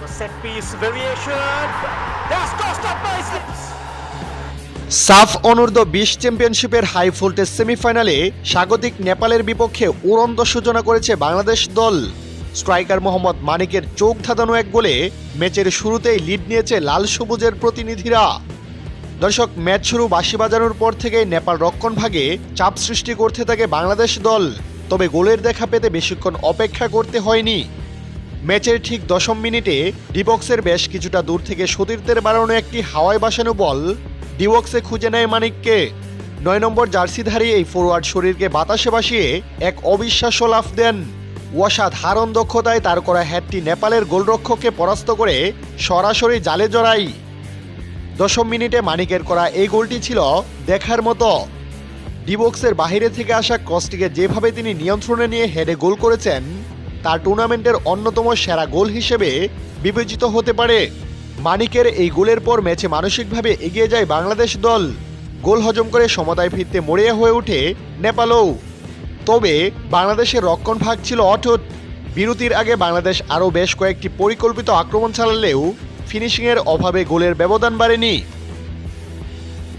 Set piece variation. That's crossed up nicely. সাফ অনূর্ধ্ব 20 চ্যাম্পিয়নশিপের হাই ভোল্টেজ সেমিফাইনালে স্বাগতিক নেপালের বিপক্ষে উড়ন্ত সূচনা করেছে বাংলাদেশ দল। স্ট্রাইকার মোহাম্মদ মানিকের চোখ ধাঁধানো এক গোলে ম্যাচের শুরুতেই লিড নিয়েছে লাল সবুজের প্রতিনিধিরা। দর্শক, ম্যাচ শুরু বাঁশি বাজানোর পর থেকেই নেপাল রক্ষণভাগে চাপ সৃষ্টি করতে থাকে বাংলাদেশ দল, তবে গোলের দেখা পেতে বেশিক্ষণ অপেক্ষা করতে হয়নি। ম্যাচের ঠিক 10 মিনিটে ডিবক্সের বেশ কিছুটা দূর থেকে সতীর্থের বাড়ানো একটি হাওয়ায় বাসানো বল ডিবক্সে খুঁজে নেয় মানিককে। 9 নম্বর জার্সিধারী এই ফরওয়ার্ড শরীরকে বাতাসে ভাসিয়ে এক অবিশ্বাস্য লাফ দেন। অসাধারণ দক্ষতায় তার করা হ্যাটটি নেপালের গোলরক্ষককে পরাস্ত করে সরাসরি জালে জড়ায়। 10 মিনিটে মানিকের করা এই গোলটি ছিল দেখার মতো। ডিবক্সের বাহিরে থেকে আসা ক্রসটিকে যেভাবে তিনি নিয়ন্ত্রণে নিয়ে হেডে গোল করেছেন তা টুর্নামেন্টের অন্যতম সেরা গোল হিসেবে বিবেচিত হতে পারে। মানিকের এই গোলের পর ম্যাচে মানসিকভাবে এগিয়ে যায় বাংলাদেশ দল। গোল হজম করে সমতায় ফিরতে মরিয়া হয়ে ওঠে নেপালও। তবে বাংলাদেশের রক্ষণভাগ ছিল অটুট। বিরতির আগে বাংলাদেশ আরও বেশ কয়েকটি পরিকল্পিত আক্রমণ চালালেও ফিনিশিংয়ের অভাবে গোলের ব্যবধান বাড়েনি।